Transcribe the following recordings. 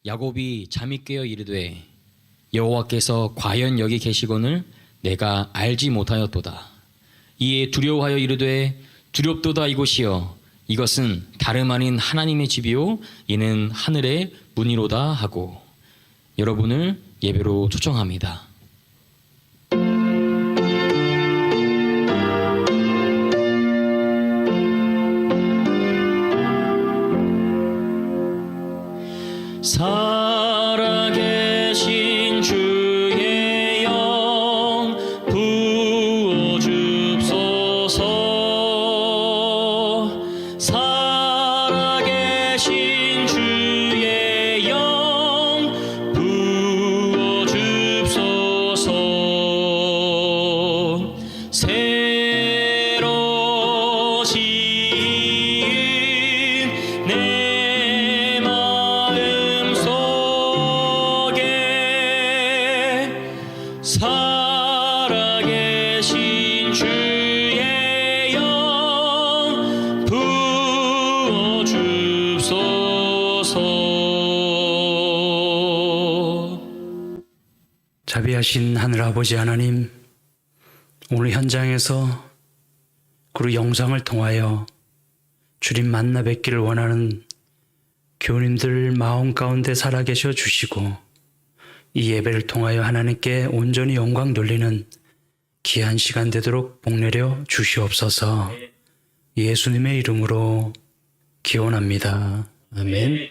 야곱이 잠이 깨어 이르되 여호와께서 과연 여기 계시거늘 내가 알지 못하였도다. 이에 두려워하여 이르되 두렵도다 이곳이여 이것은 다름 아닌 하나님의 집이요 이는 하늘의 문이로다 하고 여러분을 예배로 초청합니다. 살아계신 주의 영 부어줍소서. 살아계신 주의 영 부어줍소서. 새로 지은 내 마음 속에 살아계신 주의 영 부어줍소서. 자비하신 하늘아버지 하나님, 오늘 현장에서 그리고 영상을 통하여 주님 만나 뵙기를 원하는 교우님들 마음 가운데 살아계셔 주시고 이 예배를 통하여 하나님께 온전히 영광 돌리는 귀한 시간 되도록 복내려 주시옵소서. 예수님의 이름으로 기원합니다. 아멘.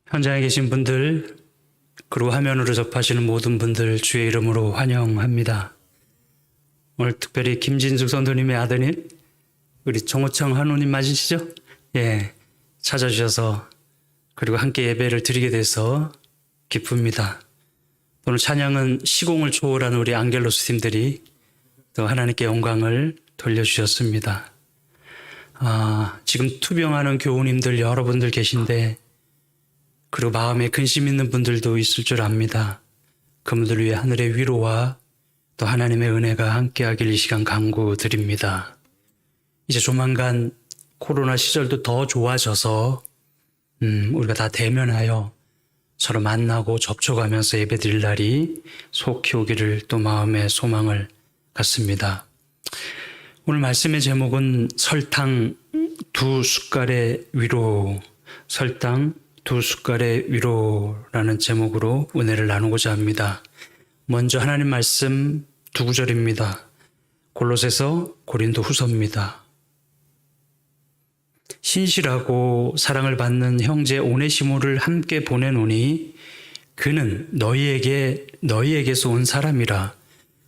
현장에 계신 분들, 그리고 화면으로 접하시는 모든 분들 주의 이름으로 환영합니다. 오늘 특별히 김진숙 선도님의 아드님, 우리 정호청 한우님 맞으시죠? 예, 찾아주셔서 그리고 함께 예배를 드리게 돼서 기쁩니다. 오늘 찬양은 시공을 초월한 우리 안겔로스 팀들이 또 하나님께 영광을 돌려주셨습니다. 지금 투병하는 교우님들 여러분들 계신데, 그리고 마음에 근심 있는 분들도 있을 줄 압니다. 그분들을 위해 하늘의 위로와 또 하나님의 은혜가 함께하길 이 시간 간구드립니다. 이제 조만간 코로나 시절도 더 좋아져서 우리가 다 대면하여 서로 만나고 접촉하면서 예배드릴 날이 속히 오기를 또 마음의 소망을 갖습니다. 오늘 말씀의 제목은 설탕 두 숟갈의 위로, 설탕 두 숟갈의 위로라는 제목으로 은혜를 나누고자 합니다. 먼저 하나님 말씀 두 구절입니다. 골로새서 고린도 후서입니다. 신실하고 사랑을 받는 형제 오네시모를 함께 보내노니 그는 너희에게서 온 사람이라.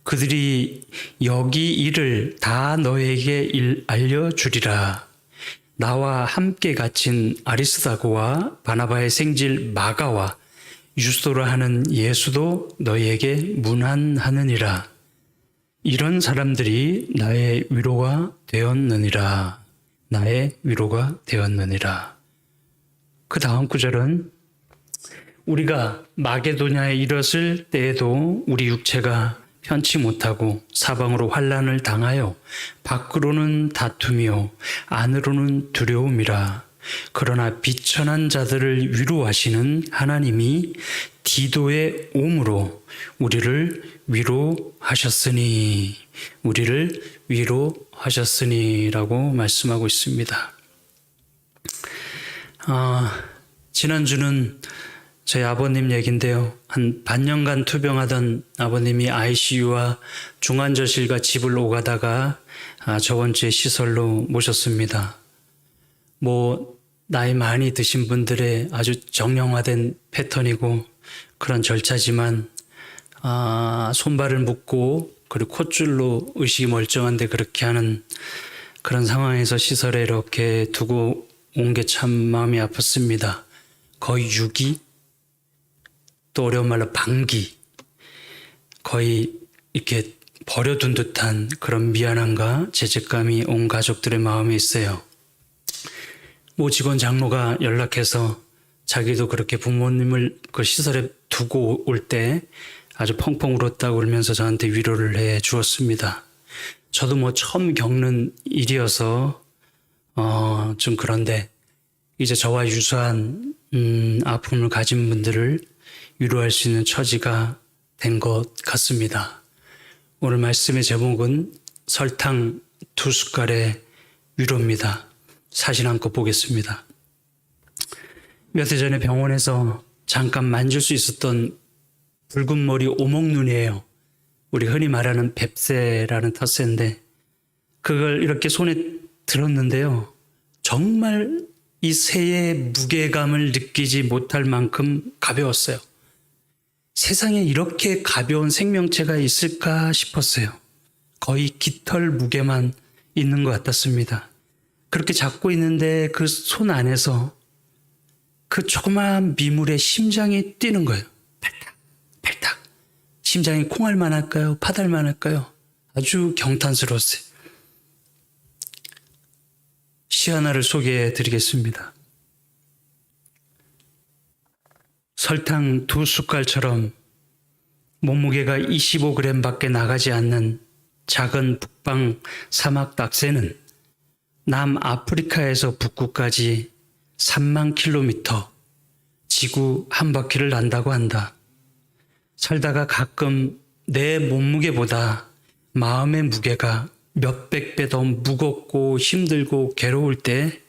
그들이 여기 일을 다 너희에게 알려주리라. 나와 함께 갇힌 아리스다고와 바나바의 생질 마가와 유스도라 하는 예수도 너희에게 문안하느니라. 이런 사람들이 나의 위로가 되었느니라. 나의 위로가 되었느니라. 그 다음 구절은 우리가 마게도냐에 이르렀을 때에도 우리 육체가 편치 못하고 사방으로 환난을 당하여 밖으로는 다툼이요 안으로는 두려움이라. 그러나 비천한 자들을 위로하시는 하나님이 디도의 옴으로 우리를 위로하셨으니 라고 말씀하고 있습니다. 지난주는 저희 아버님 얘기인데요. 한 반년간 투병하던 아버님이 ICU와 중환자실과 집을 오가다가 저번 주에 시설로 모셨습니다. 나이 많이 드신 분들의 아주 정형화된 패턴이고 그런 절차지만 손발을 묶고 그리고 콧줄로 의식이 멀쩡한데 그렇게 하는 그런 상황에서 시설에 이렇게 두고 온 게 참 마음이 아팠습니다. 거의 유기, 또 어려운 말로 방기, 거의 이렇게 버려둔 듯한 그런 미안함과 죄책감이 온 가족들의 마음에 있어요. 직원 장로가 연락해서 자기도 그렇게 부모님을 그 시설에 두고 올 때 아주 펑펑 울었다고 울면서 저한테 위로를 해 주었습니다. 저도 처음 겪는 일이어서 좀 그런데 이제 저와 유사한 아픔을 가진 분들을 위로할 수 있는 처지가 된 것 같습니다. 오늘 말씀의 제목은 설탕 두 숟갈의 위로입니다. 사진 한 컷 보겠습니다. 몇 해 전에 병원에서 잠깐 만질 수 있었던 붉은 머리 오목눈이에요. 우리 흔히 말하는 뱁새라는 텃새인데 그걸 이렇게 손에 들었는데요. 정말 이 새의 무게감을 느끼지 못할 만큼 가벼웠어요. 세상에 이렇게 가벼운 생명체가 있을까 싶었어요. 거의 깃털 무게만 있는 것 같았습니다. 그렇게 잡고 있는데 그 손 안에서 그 조그마한 미물의 심장이 뛰는 거예요. 팔딱, 팔딱. 심장이 콩알만 할까요? 파달만 할까요? 아주 경탄스러웠어요. 시 하나를 소개해 드리겠습니다. 설탕 두 숟갈처럼 몸무게가 25g 밖에 나가지 않는 작은 북방 사막 닭새는 남아프리카에서 북구까지 3만 킬로미터 지구 한 바퀴를 난다고 한다. 살다가 가끔 내 몸무게보다 마음의 무게가 몇백 배 더 무겁고 힘들고 괴로울 때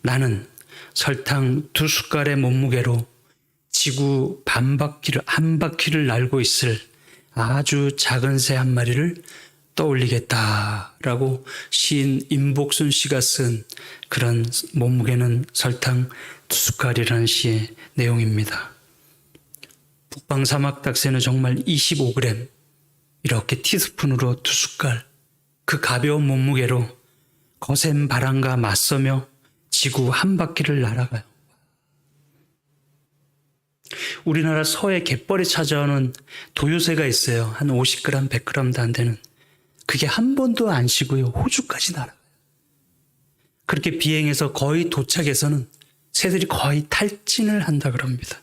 나는 설탕 두 숟갈의 몸무게로 지구 한 바퀴를 날고 있을 아주 작은 새 한 마리를 떠올리겠다라고 시인 임복순 씨가 쓴 그런 몸무게는 설탕 2숟갈이라는 시의 내용입니다. 북방 사막 닭새는 정말 25g, 이렇게 티스푼으로 2숟갈, 그 가벼운 몸무게로 거센 바람과 맞서며 지구 한 바퀴를 날아가요. 우리나라 서해 갯벌에 찾아오는 도요새가 있어요. 한 50g, 100g도 안 되는. 그게 한 번도 안 쉬고요. 호주까지 날아가요. 그렇게 비행해서 거의 도착해서는 새들이 거의 탈진을 한다 그럽니다.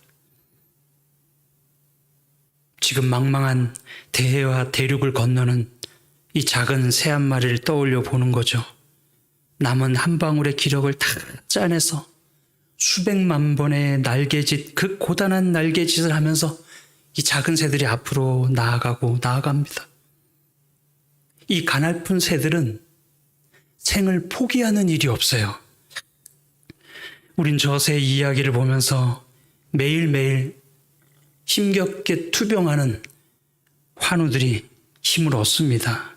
지금 망망한 대해와 대륙을 건너는 이 작은 새 한 마리를 떠올려 보는 거죠. 남은 한 방울의 기력을 다 짜내서 수백만 번의 날개짓, 그 고단한 날개짓을 하면서 이 작은 새들이 앞으로 나아갑니다. 이 가냘픈 새들은 생을 포기하는 일이 없어요. 우린 저 새 이야기를 보면서 매일매일 힘겹게 투병하는 환우들이 힘을 얻습니다.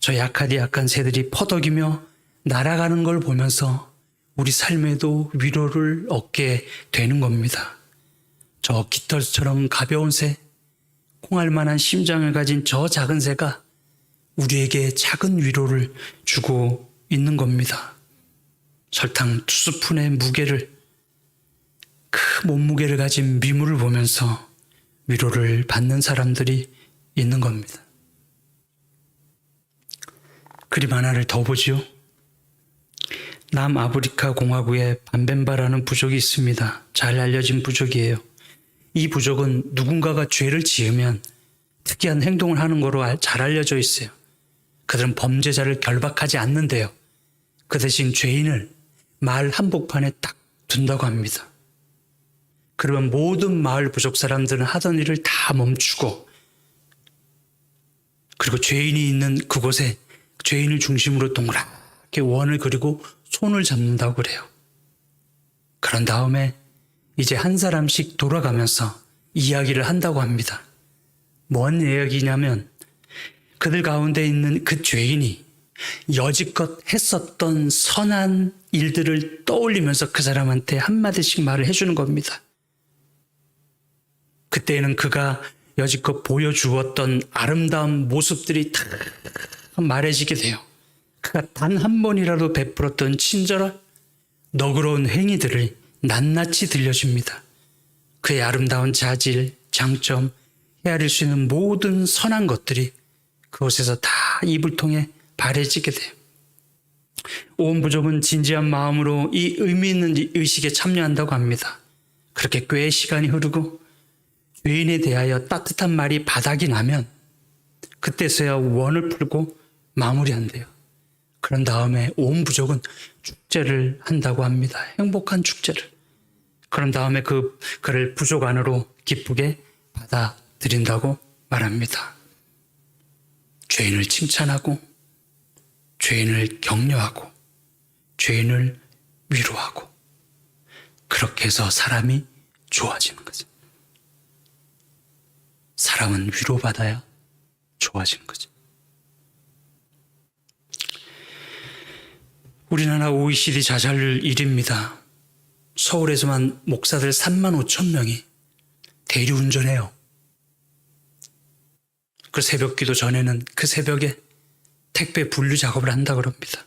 저 약한 새들이 퍼덕이며 날아가는 걸 보면서 우리 삶에도 위로를 얻게 되는 겁니다. 저 깃털처럼 가벼운 새, 콩알만한 심장을 가진 저 작은 새가 우리에게 작은 위로를 주고 있는 겁니다. 설탕 2스푼의 무게를, 그 몸무게를 가진 미물을 보면서 위로를 받는 사람들이 있는 겁니다. 그림 하나를 더 보지요. 남아프리카 공화국에 반벤바라는 부족이 있습니다. 잘 알려진 부족이에요. 이 부족은 누군가가 죄를 지으면 특이한 행동을 하는 거로 잘 알려져 있어요. 그들은 범죄자를 결박하지 않는데요. 그 대신 죄인을 마을 한복판에 딱 둔다고 합니다. 그러면 모든 마을 부족 사람들은 하던 일을 다 멈추고, 그리고 죄인이 있는 그곳에 죄인을 중심으로 동그랗게 원을 그리고 손을 잡는다고 그래요. 그런 다음에 이제 한 사람씩 돌아가면서 이야기를 한다고 합니다. 뭔 이야기냐면 그들 가운데 있는 그 죄인이 여지껏 했었던 선한 일들을 떠올리면서 그 사람한테 한마디씩 말을 해주는 겁니다. 그때는 그가 여지껏 보여주었던 아름다운 모습들이 다 말해지게 돼요. 그가 단 한 번이라도 베풀었던 친절한 너그러운 행위들을 낱낱이 들려줍니다. 그의 아름다운 자질, 장점, 헤아릴 수 있는 모든 선한 것들이 그곳에서 다 입을 통해 발해지게 돼요. 온 부족은 진지한 마음으로 이 의미 있는 의식에 참여한다고 합니다. 그렇게 꽤 시간이 흐르고 죄인에 대하여 따뜻한 말이 바닥이 나면 그때서야 원을 풀고 마무리한대요. 그런 다음에 온 부족은 축제를 한다고 합니다. 행복한 축제를. 그런 다음에 그를 부족 안으로 기쁘게 받아들인다고 말합니다. 죄인을 칭찬하고, 죄인을 격려하고, 죄인을 위로하고, 그렇게 해서 사람이 좋아지는 거죠. 사람은 위로받아야 좋아지는 거죠. 우리나라 OECD 자살률 1위입니다. 서울에서만 목사들 3만 5천 명이 대리운전해요. 그 새벽 기도 전에는 그 새벽에 택배 분류 작업을 한다고 합니다.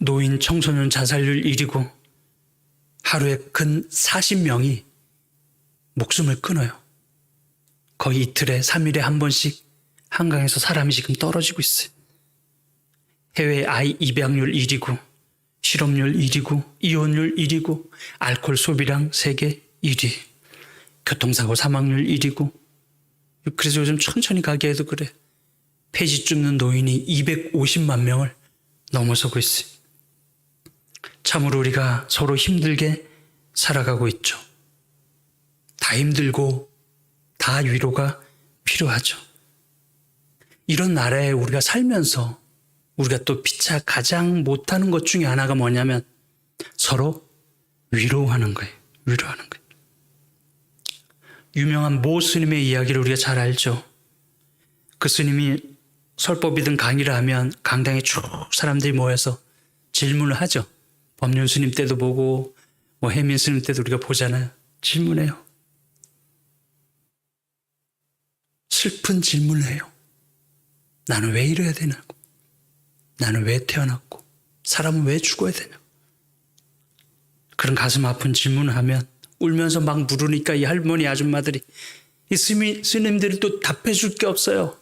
노인 청소년 자살률 1위고 하루에 근 40명이 목숨을 끊어요. 거의 이틀에 3일에 한 번씩 한강에서 사람이 지금 떨어지고 있어요. 해외 아이 입양률 1위고, 실업률 1위고, 이혼율 1위고, 알코올 소비량 세계 1위, 교통사고 사망률 1위고, 그래서 요즘 천천히 가게 해도 그래. 폐지 줍는 노인이 250만 명을 넘어서고 있어요. 참으로 우리가 서로 힘들게 살아가고 있죠. 다 힘들고 다 위로가 필요하죠. 이런 나라에 우리가 살면서 우리가 또 피차 가장 못하는 것 중에 하나가 뭐냐면 서로 위로하는 거예요. 위로하는 거예요. 유명한 모 스님의 이야기를 우리가 잘 알죠. 그 스님이 설법이든 강의를 하면 강당에 쭉 사람들이 모여서 질문을 하죠. 법륜 스님 때도 보고 뭐 해민 스님 때도 우리가 보잖아요. 질문해요. 슬픈 질문을 해요. 나는 왜 이래야 되냐고. 나는 왜 태어났고 사람은 왜 죽어야 되냐고. 그런 가슴 아픈 질문을 하면 울면서 막 물으니까 이 할머니 아줌마들이 이 스님들이 또 답해 줄 게 없어요.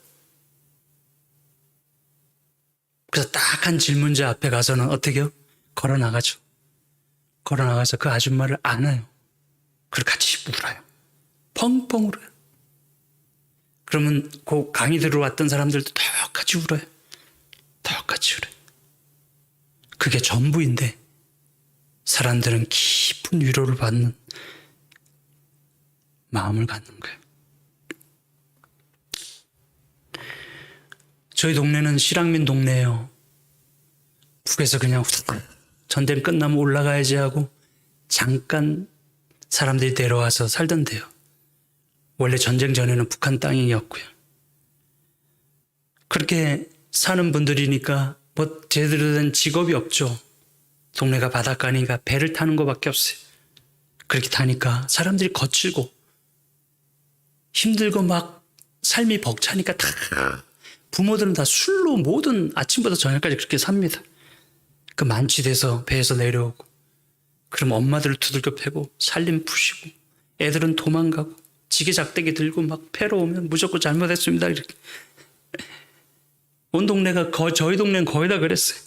그래서 딱 한 질문자 앞에 가서는 어떻게 해요? 걸어 나가죠. 걸어 나가서 그 아줌마를 안아요. 그리고 같이 울어요. 펑펑 울어요. 그러면 그 강의 들어왔던 사람들도 똑같이 울어요. 똑같이 울어요. 그게 전부인데 사람들은 깊은 위로를 받는 마음을 갖는 거예요. 저희 동네는 실향민 동네예요. 북에서 그냥 전쟁 끝나면 올라가야지 하고 잠깐 사람들이 내려와서 살던데요. 원래 전쟁 전에는 북한 땅이었고요. 그렇게 사는 분들이니까 뭐 제대로 된 직업이 없죠. 동네가 바닷가니까 배를 타는 것밖에 없어요. 그렇게 타니까 사람들이 거칠고 힘들고 막 삶이 벅차니까 다 부모들은 다 술로 모든 아침부터 저녁까지 그렇게 삽니다. 그 만취돼서 배에서 내려오고 그럼 엄마들을 두들겨 패고 살림 푸시고 애들은 도망가고 지게 작대기 들고 막 패러 오면 무조건 잘못했습니다. 이렇게. 온 동네가 저희 동네는 거의 다 그랬어요.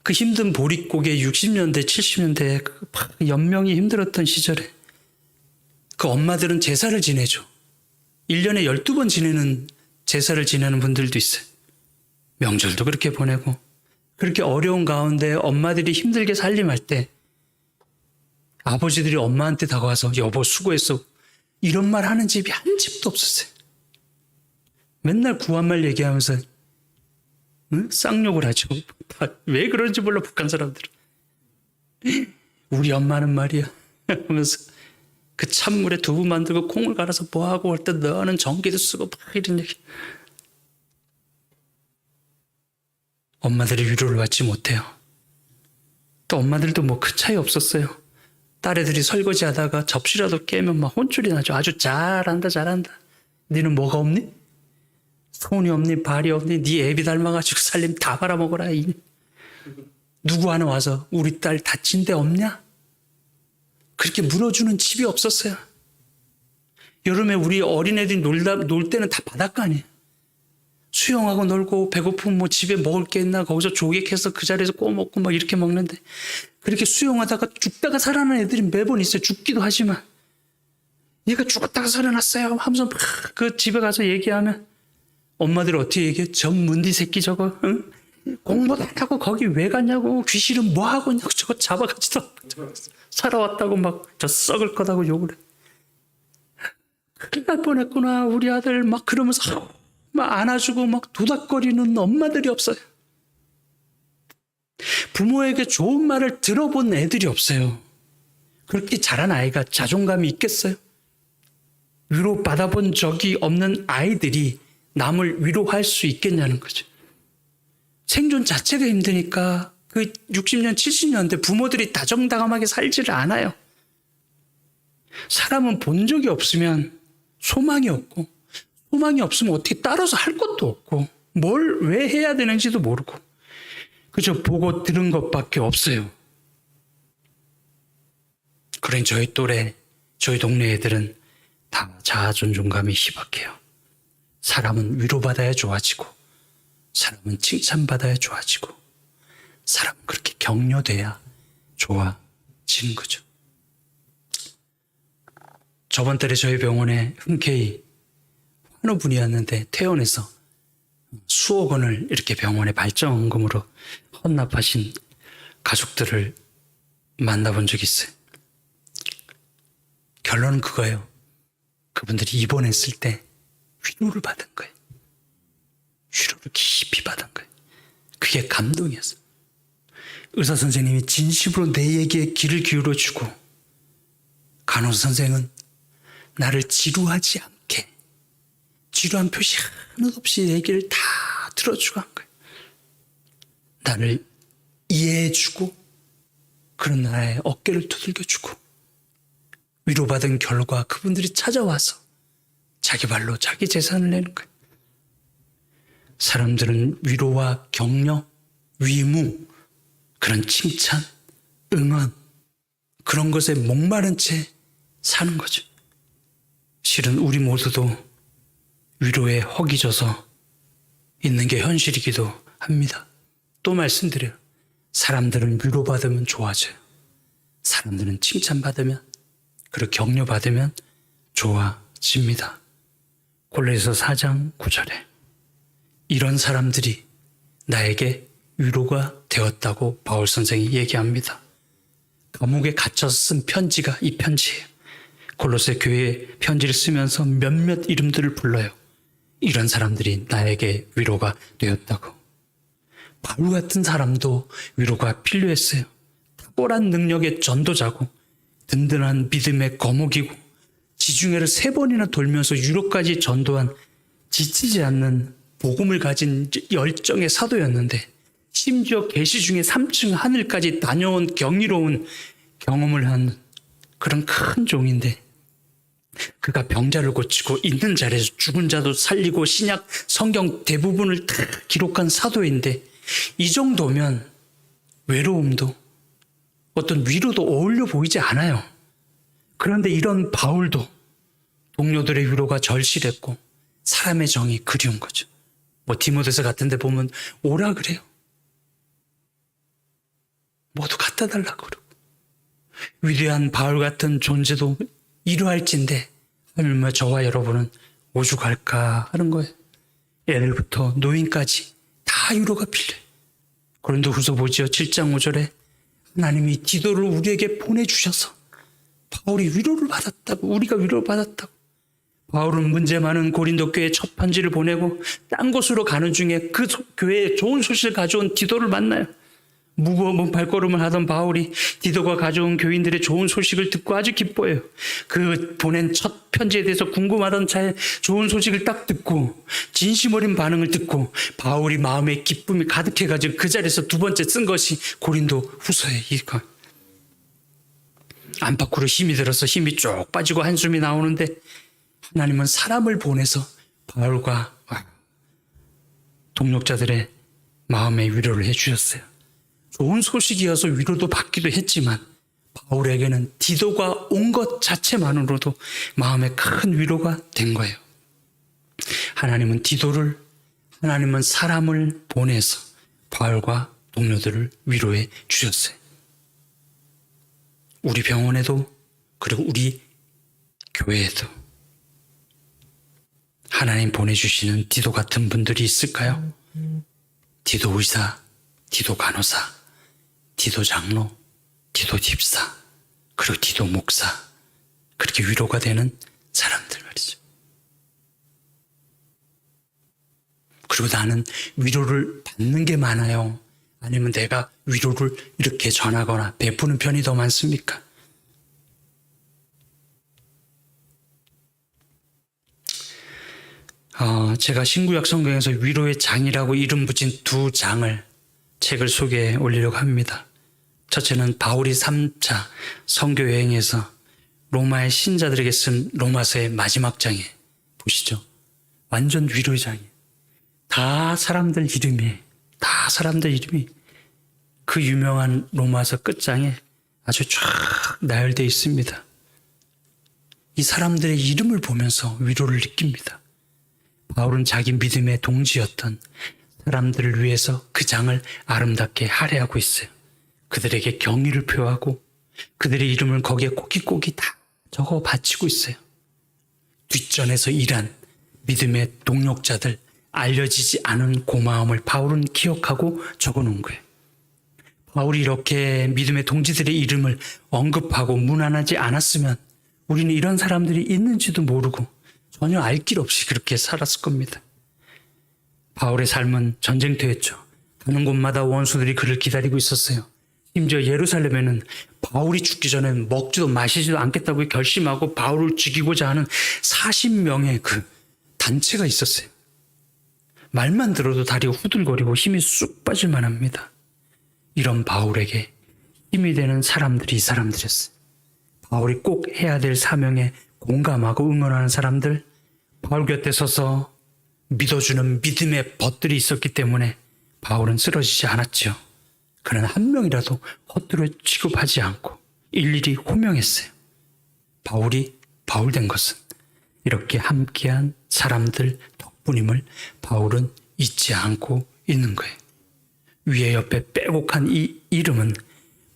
그 힘든 보릿고개 60년대 70년대 그 연명이 힘들었던 시절에 그 엄마들은 제사를 지내죠. 1년에 12번 지내는 제사를 지내는 분들도 있어요. 명절도 그렇게 보내고 그렇게 어려운 가운데 엄마들이 힘들게 살림할 때 아버지들이 엄마한테 다가와서 여보 수고했어 이런 말 하는 집이 한 집도 없었어요. 맨날 구한말 얘기하면서 쌍욕을 하죠. 왜 그런지 몰라 북한 사람들은. 우리 엄마는 말이야 하면서 그 찬물에 두부 만들고 콩을 갈아서 뭐하고 할 때 너는 전기도 쓰고 막 이런 얘기. 엄마들이 위로를 받지 못해요. 또 엄마들도 뭐 큰 차이 없었어요. 딸애들이 설거지 하다가 접시라도 깨면 막 혼쭐이 나죠. 아주 잘한다 잘한다. 너는 뭐가 없니? 손이 없니 발이 없니? 네 애비 닮아가지고 살림 다 말아먹어라. 누구 하나 와서 우리 딸 다친 데 없냐? 그렇게 물어주는 집이 없었어요. 여름에 우리 어린애들이 놀 때는 다 바닷가 아니에요. 수영하고 놀고 배고프면 뭐 집에 먹을 게 있나 거기서 조개캐서 그 자리에서 구워 먹고 막 이렇게 먹는데 그렇게 수영하다가 죽다가 살아난 애들이 매번 있어요. 죽기도 하지만 얘가 죽었다가 살아났어요 하면서 막 그 집에 가서 얘기하면 엄마들이 어떻게 얘기해? 전문디 새끼 저거 응? 공부도 안 하고 거기 왜 갔냐고 귀신은 뭐하고 있냐고 저거 잡아가지고 살아왔다고 막 저 썩을 거다고 욕을 해. 큰일 날 뻔했구나 우리 아들 막 그러면서 막 안아주고 막 도닥거리는 엄마들이 없어요. 부모에게 좋은 말을 들어본 애들이 없어요. 그렇게 자란 아이가 자존감이 있겠어요? 위로 받아본 적이 없는 아이들이 남을 위로할 수 있겠냐는 거죠. 생존 자체가 힘드니까 그 60년, 70년대 부모들이 다정다감하게 살지를 않아요. 사람은 본 적이 없으면 소망이 없고 소망이 없으면 어떻게 따라서 할 것도 없고 뭘 왜 해야 되는지도 모르고 그저 보고 들은 것밖에 없어요. 그러니 저희 또래, 저희 동네 애들은 다 자아존중감이 희박해요. 사람은 위로받아야 좋아지고 사람은 칭찬받아야 좋아지고 사람은 그렇게 격려돼야 좋아지는 거죠. 저번 달에 저희 병원에 흔쾌히 환우분이었는데 퇴원해서 수억 원을 이렇게 병원에 발전금으로 헌납하신 가족들을 만나본 적이 있어요. 결론은 그거예요. 그분들이 입원했을 때 위로를 받은 거예요. 위로를 깊이 받은 거예요. 그게 감동이었어요. 의사 선생님이 진심으로 내 얘기에 귀를 기울여주고 간호사 선생은 나를 지루하지 않게 지루한 표시 하나도 없이 얘기를 다 들어주고 한 거예요. 나를 이해해주고 그런 나의 어깨를 두들겨주고 위로받은 결과 그분들이 찾아와서 자기 발로 자기 재산을 내는 거예요. 사람들은 위로와 격려, 위무, 그런 칭찬, 응원 그런 것에 목마른 채 사는 거죠. 실은 우리 모두도 위로에 허기져서 있는 게 현실이기도 합니다. 또 말씀드려요. 사람들은 위로받으면 좋아져요. 사람들은 칭찬받으면 그리고 격려받으면 좋아집니다. 골로새서 4장 9절에 이런 사람들이 나에게 위로가 되었다고 바울 선생이 얘기합니다. 감옥에 갇혀서 쓴 편지가 이 편지예요. 골로새 교회에 편지를 쓰면서 몇몇 이름들을 불러요. 이런 사람들이 나에게 위로가 되었다고. 바울 같은 사람도 위로가 필요했어요. 탁월한 능력의 전도자고 든든한 믿음의 거목이고 지중해를 3번이나 돌면서 유럽까지 전도한 지치지 않는 복음을 가진 열정의 사도였는데 심지어 계시 중에 3층 하늘까지 다녀온 경이로운 경험을 한 그런 큰 종인데 그가 병자를 고치고 있는 자리에서 죽은 자도 살리고 신약 성경 대부분을 다 기록한 사도인데 이 정도면 외로움도 어떤 위로도 어울려 보이지 않아요. 그런데 이런 바울도 동료들의 위로가 절실했고 사람의 정이 그리운 거죠. 디모데서 같은 데 보면 오라 그래요. 모두 갖다 달라고 그러고 위대한 바울 같은 존재도 이러할진데 하물며 저와 여러분은 오죽할까 하는 거예요. 애들부터 노인까지 다 위로가 필요해요. 고린도후서 보지요. 7장 5절에 하나님이 디도를 우리에게 보내주셔서 바울이 위로를 받았다고 우리가 위로를 받았다고. 바울은 문제 많은 고린도 교회에 첫 편지를 보내고 딴 곳으로 가는 중에 그 교회에 좋은 소식을 가져온 디도를 만나요. 무거운 발걸음을 하던 바울이 디도가 가져온 교인들의 좋은 소식을 듣고 아주 기뻐해요. 그 보낸 첫 편지에 대해서 궁금하던 차에 좋은 소식을 딱 듣고 진심 어린 반응을 듣고 바울이 마음에 기쁨이 가득해가지고 그 자리에서 두 번째 쓴 것이 고린도 후서에 이거. 안팎으로 힘이 들어서 힘이 쭉 빠지고 한숨이 나오는데 하나님은 사람을 보내서 바울과 동력자들의 마음의 위로를 해주셨어요. 좋은 소식이어서 위로도 받기도 했지만 바울에게는 디도가 온 것 자체만으로도 마음에 큰 위로가 된 거예요. 하나님은 디도를, 하나님은 사람을 보내서 바울과 동료들을 위로해 주셨어요. 우리 병원에도 그리고 우리 교회에도 하나님 보내주시는 디도 같은 분들이 있을까요? 디도 의사, 디도 간호사, 디도 장로, 디도 집사, 그리고 디도 목사, 그렇게 위로가 되는 사람들 말이죠. 그리고 나는 위로를 받는 게 많아요? 아니면 내가 위로를 이렇게 전하거나 베푸는 편이 더 많습니까? 제가 신구약 성경에서 위로의 장이라고 이름 붙인 2장을 책을 소개해 올리려고 합니다. 첫째는 바울이 3차 선교 여행에서 로마의 신자들에게 쓴 로마서의 마지막 장에 보시죠. 완전 위로의 장이에요. 다 사람들 이름이 그 유명한 로마서 끝장에 아주 쫙 나열되어 있습니다. 이 사람들의 이름을 보면서 위로를 느낍니다. 바울은 자기 믿음의 동지였던 사람들을 위해서 그 장을 아름답게 할애하고 있어요. 그들에게 경의를 표하고 그들의 이름을 거기에 꼭이꼭이 다 적어 바치고 있어요. 뒷전에서 일한 믿음의 동력자들, 알려지지 않은 고마움을 바울은 기억하고 적어놓은 거예요. 바울이 이렇게 믿음의 동지들의 이름을 언급하고 문안하지 않았으면 우리는 이런 사람들이 있는지도 모르고 전혀 알 길 없이 그렇게 살았을 겁니다. 바울의 삶은 전쟁터였죠. 가는 곳마다 원수들이 그를 기다리고 있었어요. 심지어 예루살렘에는 바울이 죽기 전에 먹지도 마시지도 않겠다고 결심하고 바울을 죽이고자 하는 40명의 그 단체가 있었어요. 말만 들어도 다리가 후들거리고 힘이 쑥 빠질 만합니다. 이런 바울에게 힘이 되는 사람들이 이 사람들이었어요. 바울이 꼭 해야 될 사명에 공감하고 응원하는 사람들, 바울 곁에 서서 믿어주는 믿음의 벗들이 있었기 때문에 바울은 쓰러지지 않았죠. 그는 한 명이라도 헛되이 취급하지 않고 일일이 호명했어요. 바울이 바울 된 것은 이렇게 함께한 사람들 덕분임을 바울은 잊지 않고 있는 거예요. 위에 옆에 빼곡한 이 이름은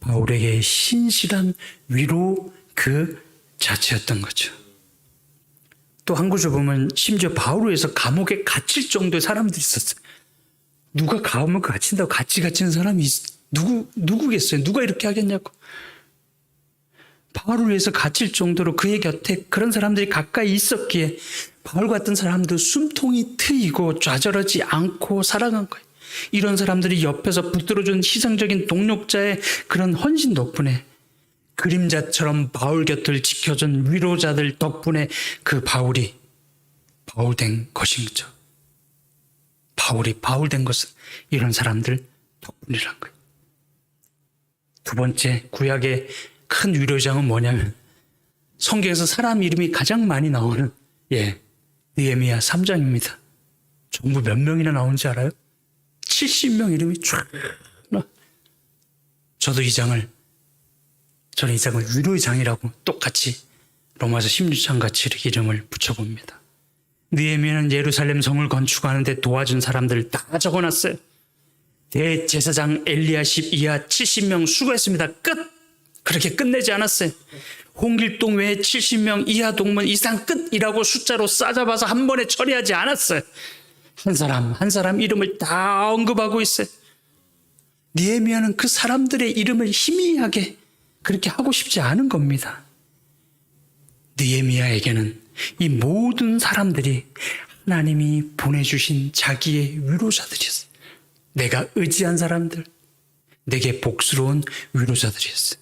바울에게 신실한 위로 그 자체였던 거죠. 또 한 구절 보면 심지어 바울을 위해서 감옥에 갇힐 정도의 사람들이 있었어요. 누가 감옥에 갇힌다고 같이 갇히는 사람이 누구겠어요? 누가 이렇게 하겠냐고. 바울을 위해서 갇힐 정도로 그의 곁에 그런 사람들이 가까이 있었기에 바울 같은 사람도 숨통이 트이고 좌절하지 않고 살아간 거예요. 이런 사람들이 옆에서 붙들어준 희생적인 동력자의 그런 헌신 덕분에 그림자처럼 바울 곁을 지켜준 위로자들 덕분에 그 바울이 바울 된 것이죠. 바울이 바울 된 것은 이런 사람들 덕분이란 거예요. 두 번째 구약의 큰 위로장은 뭐냐면 성경에서 사람 이름이 가장 많이 나오는 느헤미야 3장입니다. 전부 몇 명이나 나오는지 알아요? 70명 이름이 쫙 나. 저는 이 장을 위로의 장이라고 똑같이 로마서 16장 같이 이렇게 이름을 붙여봅니다. 느헤미야는 예루살렘 성을 건축하는데 도와준 사람들 다 적어놨어요. 대제사장 엘리야십 이하 70명 수고했습니다. 끝! 그렇게 끝내지 않았어요. 홍길동 외에 70명 이하 동문 이상 끝이라고 숫자로 싸잡아서 한 번에 처리하지 않았어요. 한 사람 한 사람 이름을 다 언급하고 있어요. 느헤미야는 그 사람들의 이름을 희미하게 그렇게 하고 싶지 않은 겁니다. 느헤미야에게는 이 모든 사람들이 하나님이 보내주신 자기의 위로자들이었어요. 내가 의지한 사람들, 내게 복스러운 위로자들이었어요.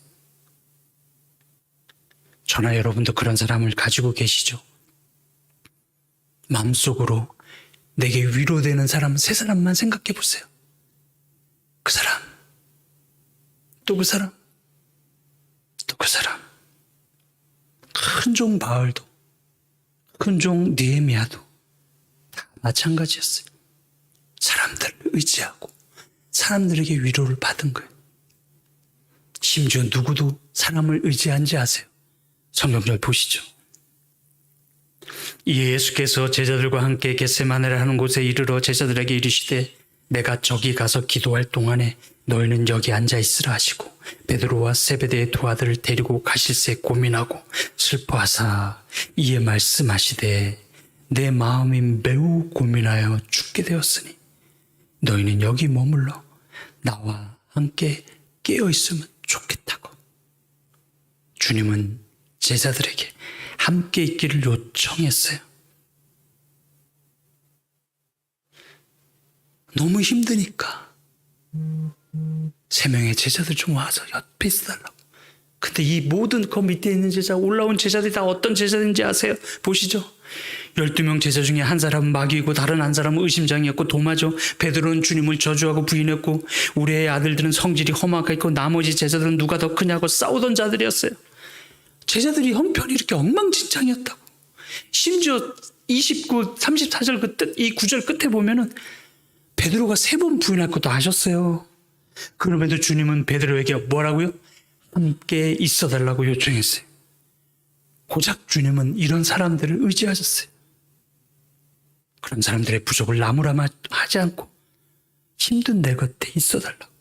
저나 여러분도 그런 사람을 가지고 계시죠? 마음속으로 내게 위로되는 사람 세 사람만 생각해 보세요. 그 사람, 또 그 사람, 또 그 사람. 큰 종 바울도, 큰 종 느헤미야도 다 마찬가지였어요. 사람들을 의지하고 사람들에게 위로를 받은 거예요. 심지어 누구도 사람을 의지한지 아세요? 성경절 보시죠. 이에 예수께서 제자들과 함께 겟세마네라 하는 곳에 이르러 제자들에게 이르시되 내가 저기 가서 기도할 동안에 너희는 여기 앉아 있으라 하시고 베드로와 세베대의 두 아들을 데리고 가실새 고민하고 슬퍼하사 이에 말씀하시되 내 마음이 매우 고민하여 죽게 되었으니 너희는 여기 머물러 나와 함께 깨어 있으면 좋겠다고. 주님은 제자들에게 함께 있기를 요청했어요. 너무 힘드니까 3명의 제자들 좀 와서 옆에 있어달라고. 근데 이 모든 그 밑에 있는 제자, 올라온 제자들이 다 어떤 제자인지 아세요? 보시죠. 12명 제자 중에 한 사람은 마귀이고 다른 한 사람은 의심장이었고 도마죠. 베드로는 주님을 저주하고 부인했고 우리의 아들들은 성질이 험악했고 나머지 제자들은 누가 더 크냐고 싸우던 자들이었어요. 제자들이 형편이 이렇게 엉망진창이었다고. 심지어 34절 그 뜻, 이 9절 끝에 보면은 베드로가 3번 부인할 것도 아셨어요. 그럼에도 주님은 베드로에게 뭐라고요? 함께 있어달라고 요청했어요. 고작 주님은 이런 사람들을 의지하셨어요. 그런 사람들의 부족을 나무라마 하지 않고 힘든 내 곁에 있어달라고.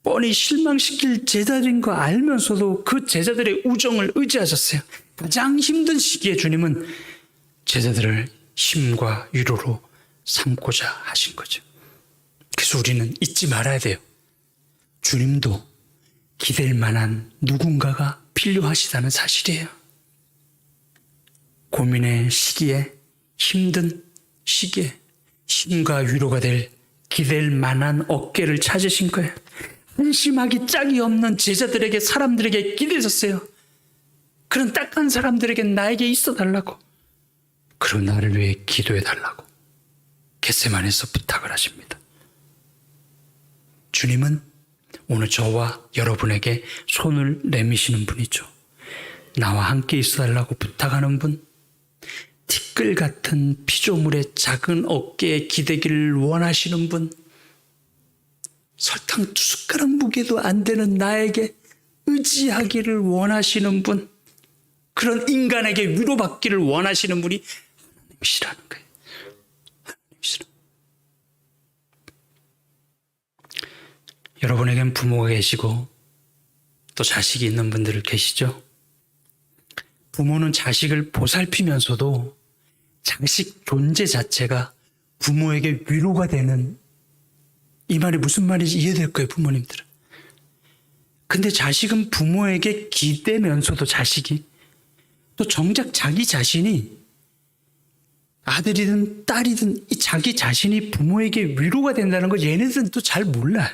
뻔히 실망시킬 제자들인 거 알면서도 그 제자들의 우정을 의지하셨어요. 가장 힘든 시기에 주님은 제자들을 힘과 위로로 삼고자 하신 거죠. 그래서 우리는 잊지 말아야 돼요. 주님도 기댈 만한 누군가가 필요하시다는 사실이에요. 고민의 시기에, 힘든 시기에 힘과 위로가 될 기댈 만한 어깨를 찾으신 거예요. 한심하기 짝이 없는 제자들에게, 사람들에게 기대셨어요. 그런 딱한 사람들에게 나에게 있어 달라고, 그리고 나를 위해 기도해 달라고 겟세마네에서 부탁을 하십니다. 주님은 오늘 저와 여러분에게 손을 내미시는 분이죠. 나와 함께 있어 달라고 부탁하는 분, 티끌 같은 피조물의 작은 어깨에 기대기를 원하시는 분, 설탕 2숟가락 무게도 안 되는 나에게 의지하기를 원하시는 분, 그런 인간에게 위로받기를 원하시는 분이 하나님이시라는 거예요. 하나님이시라. 여러분에겐 부모가 계시고 또 자식이 있는 분들 계시죠? 부모는 자식을 보살피면서도 자식 존재 자체가 부모에게 위로가 되는, 이 말이 무슨 말인지 이해될 거예요, 부모님들은. 근데 자식은 부모에게 기대면서도 자식이 또 정작 자기 자신이, 아들이든 딸이든 이 자기 자신이 부모에게 위로가 된다는 걸 얘네들은 또 잘 몰라요.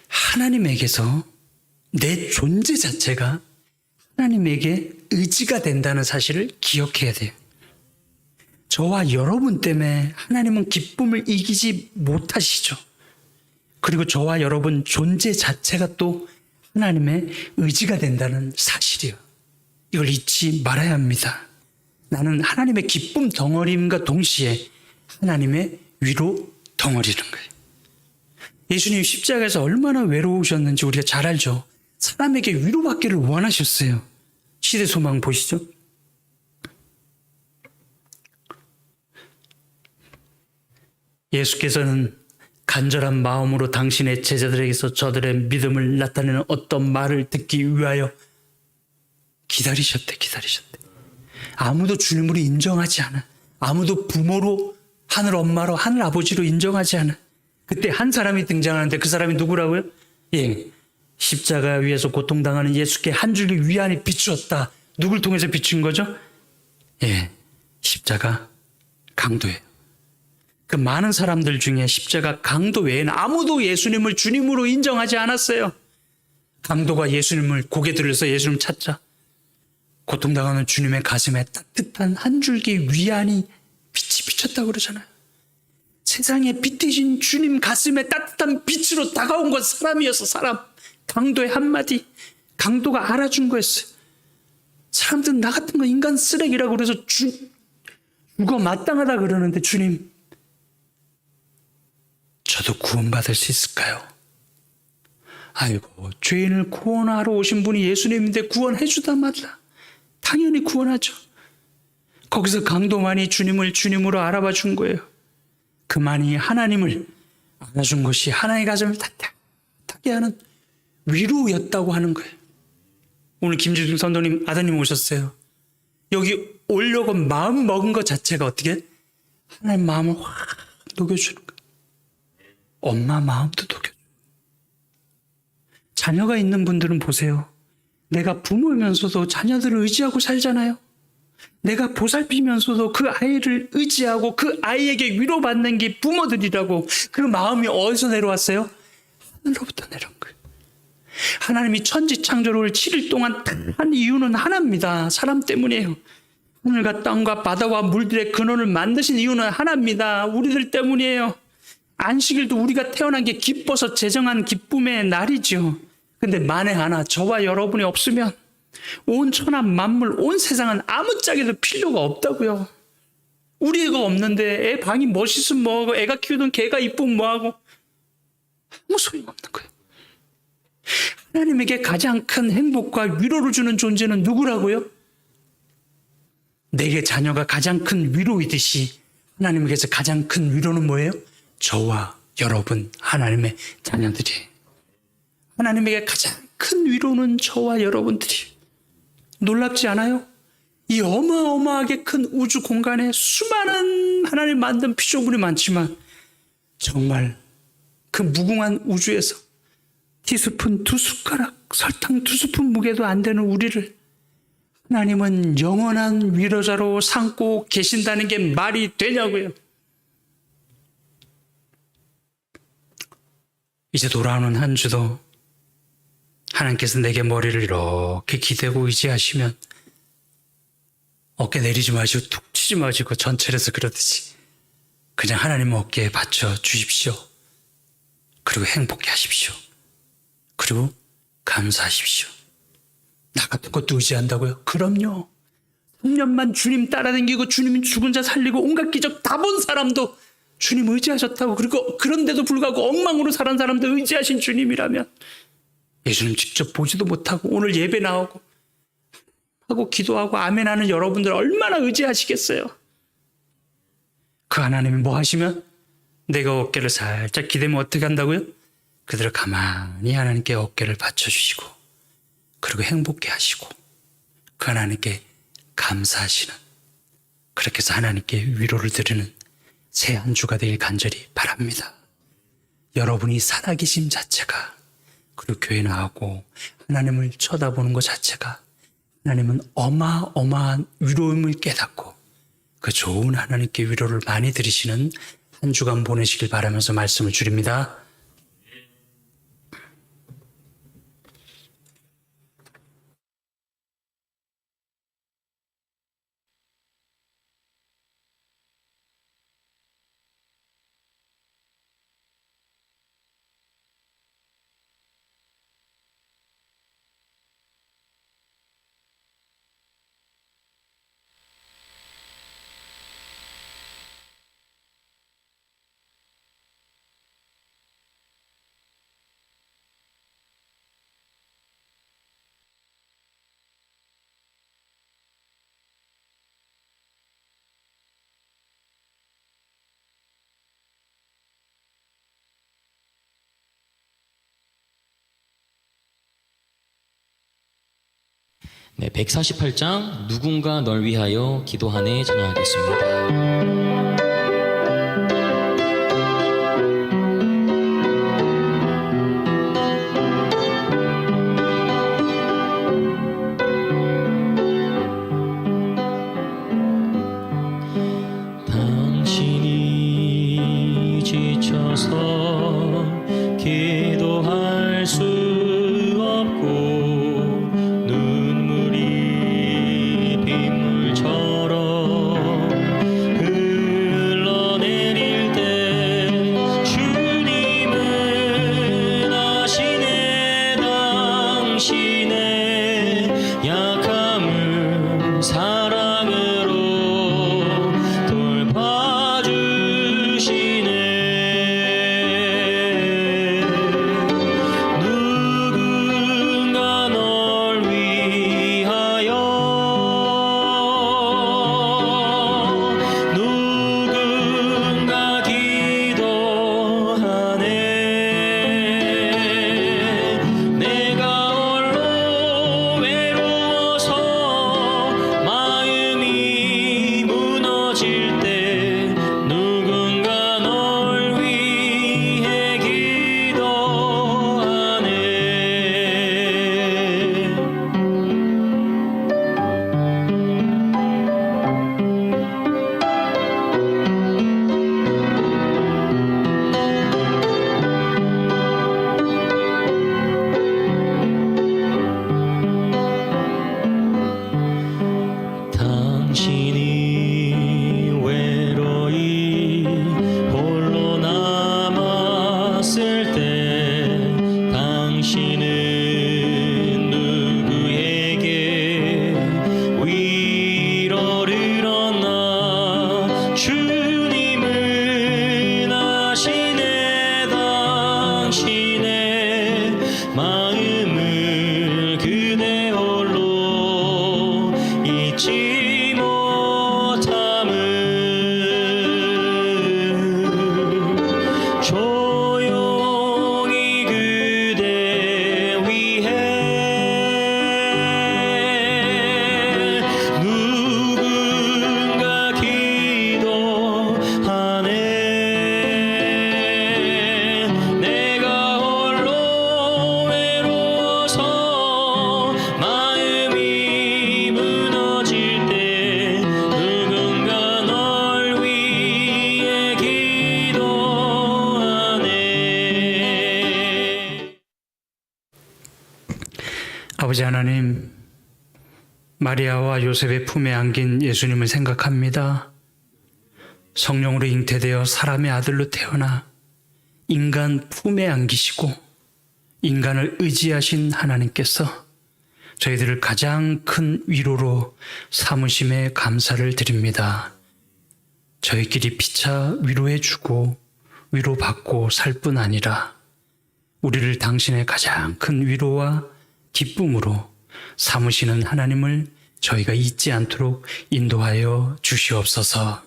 하나님에게서 내 존재 자체가 하나님에게 의지가 된다는 사실을 기억해야 돼요. 저와 여러분 때문에 하나님은 기쁨을 이기지 못하시죠. 그리고 저와 여러분 존재 자체가 또 하나님의 의지가 된다는 사실이에요. 이걸 잊지 말아야 합니다. 나는 하나님의 기쁨 덩어리임과 동시에 하나님의 위로 덩어리는 거예요. 예수님 십자가에서 얼마나 외로우셨는지 우리가 잘 알죠. 사람에게 위로받기를 원하셨어요. 시대 소망 보시죠. 예수께서는 간절한 마음으로 당신의 제자들에게서 저들의 믿음을 나타내는 어떤 말을 듣기 위하여 기다리셨대. 아무도 주님으로 인정하지 않아. 아무도 부모로, 하늘 엄마로, 하늘 아버지로 인정하지 않아. 그때 한 사람이 등장하는데 그 사람이 누구라고요? 예, 십자가 위에서 고통당하는 예수께 한 줄기 위안이 비추었다. 누굴 통해서 비춘 거죠? 예, 십자가 강도예요. 그 많은 사람들 중에 십자가 강도 외에는 아무도 예수님을 주님으로 인정하지 않았어요. 강도가 예수님을 고개 들여서 예수님 찾자 고통당하는 주님의 가슴에 따뜻한 한 줄기 위안이 빛이 비쳤다고 그러잖아요. 세상에 빛 대신 주님 가슴에 따뜻한 빛으로 다가온 건 사람이어서, 사람. 강도의 한마디, 강도가 알아준 거였어요. 사람들은 나 같은 거 인간 쓰레기라고 그래서 죽어 마땅하다 그러는데, 주님, 저도 구원받을 수 있을까요? 아이고, 죄인을 구원하러 오신 분이 예수님인데 구원해 주다 말라. 당연히 구원하죠. 거기서 강도만이 주님을 주님으로 알아봐 준 거예요. 그만이 하나님을 알아준 것이 하나의 가슴을 따뜻하게 하는 위로였다고 하는 거예요. 오늘 김지중 선도님 아드님 오셨어요. 여기 오려고 마음 먹은 것 자체가 어떻게? 하나님 마음을 확 녹여주는 거예요. 엄마 마음도 녹여줘요. 자녀가 있는 분들은 보세요. 내가 부모이면서도 자녀들을 의지하고 살잖아요. 내가 보살피면서도 그 아이를 의지하고 그 아이에게 위로받는 게 부모들이라고. 그 마음이 어디서 내려왔어요? 하늘로부터 내려온 거예요. 하나님이 천지 창조를 7일 동안 한 이유는 하나입니다. 사람 때문이에요. 하늘과 땅과 바다와 물들의 근원을 만드신 이유는 하나입니다. 우리들 때문이에요. 안식일도 우리가 태어난 게 기뻐서 제정한 기쁨의 날이죠. 근데 만에 하나 저와 여러분이 없으면 온 천하 만물, 온 세상은 아무짝에도 필요가 없다고요. 우리 애가 없는데 애 방이 멋있으면 뭐하고, 애가 키우던 개가 이쁘면 뭐하고, 아무 소용없는 거예요. 하나님에게 가장 큰 행복과 위로를 주는 존재는 누구라고요? 내게 자녀가 가장 큰 위로이듯이 하나님에게서 가장 큰 위로는 뭐예요? 저와 여러분 하나님의 자녀들이. 하나님에게 가장 큰 위로는 저와 여러분들이. 놀랍지 않아요? 이 어마어마하게 큰 우주 공간에 수많은 하나님 만든 피조물이 많지만 정말 그 무궁한 우주에서 티스푼 2숟가락, 설탕 2스푼 무게도 안 되는 우리를 하나님은 영원한 위로자로 삼고 계신다는 게 말이 되냐고요. 이제 돌아오는 한 주도 하나님께서 내게 머리를 이렇게 기대고 의지하시면 어깨 내리지 마시고 툭 치지 마시고 전철에서 그러듯이 그냥 하나님 어깨에 받쳐 주십시오. 그리고 행복해 하십시오. 그리고 감사하십시오. 나 같은 것도 의지한다고요? 그럼요. 3년만 주님 따라다니고 주님 죽은 자 살리고 온갖 기적 다 본 사람도 주님 의지하셨다고, 그리고 그런데도 불구하고 엉망으로 살은 사람도 의지하신 주님이라면 예수님 직접 보지도 못하고 오늘 예배 나오고 하고 기도하고 아멘하는 여러분들 얼마나 의지하시겠어요? 그 하나님이 뭐 하시면 내가 어깨를 살짝 기대면 어떻게 한다고요? 그대로 가만히 하나님께 어깨를 받쳐주시고 그리고 행복해 하시고 그 하나님께 감사하시는, 그렇게 해서 하나님께 위로를 드리는 새 한 주가 되길 간절히 바랍니다. 여러분이 살아계심 자체가, 그리고 교회 나가고 하나님을 쳐다보는 것 자체가 하나님은 어마어마한 위로임을 깨닫고 그 좋은 하나님께 위로를 많이 드리시는 한 주간 보내시길 바라면서 말씀을 드립니다. 네, 148장 누군가 널 위하여 기도하네 찬양하겠습니다. 당신이 지쳐서 기도할 수 없고 눈물이 빗물처럼 아버지 하나님, 마리아와 요셉의 품에 안긴 예수님을 생각합니다. 성령으로 잉태되어 사람의 아들로 태어나 인간 품에 안기시고 인간을 의지하신 하나님께서 저희들을 가장 큰 위로로 삼으심에 감사를 드립니다. 저희끼리 피차 위로해주고 위로받고 살 뿐 아니라 우리를 당신의 가장 큰 위로와 기쁨으로 삼으시는 하나님을 저희가 잊지 않도록 인도하여 주시옵소서.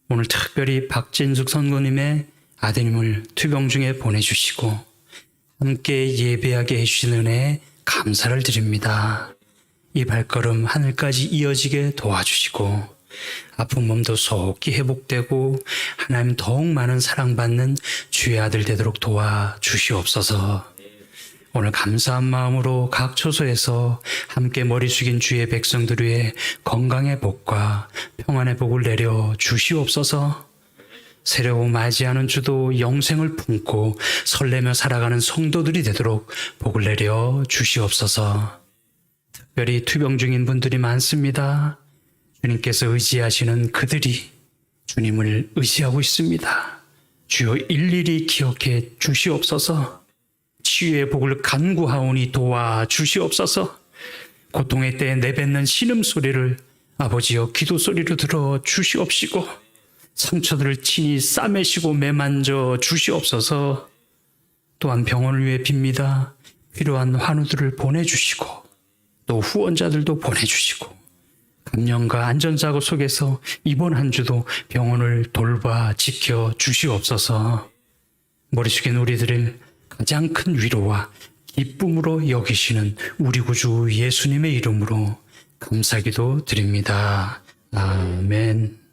오늘 특별히 박진숙 선고님의 아드님을 투병 중에 보내주시고 함께 예배하게 해주신 은혜에 감사를 드립니다. 이 발걸음 하늘까지 이어지게 도와주시고 아픈 몸도 속히 회복되고 하나님 더욱 많은 사랑받는 주의 아들 되도록 도와주시옵소서. 오늘 감사한 마음으로 각 처소에서 함께 머리 숙인 주의 백성들 위해 건강의 복과 평안의 복을 내려 주시옵소서. 새로운 맞이하는 주도 영생을 품고 설레며 살아가는 성도들이 되도록 복을 내려 주시옵소서. 특별히 투병 중인 분들이 많습니다. 주님께서 의지하시는 그들이 주님을 의지하고 있습니다. 주여 일일이 기억해 주시옵소서. 치유의 복을 간구하오니 도와주시옵소서. 고통의 때에 내뱉는 신음소리를 아버지여 기도소리로 들어 주시옵시고 상처들을 친히 싸매시고 매만져 주시옵소서. 또한 병원을 위해 빕니다. 필요한 환우들을 보내주시고 또 후원자들도 보내주시고 감염과 안전사고 속에서 이번 한 주도 병원을 돌봐 지켜 주시옵소서. 머리 숙인 우리들을 가장 큰 위로와 기쁨으로 여기시는 우리 구주 예수님의 이름으로 감사기도 드립니다. 아멘.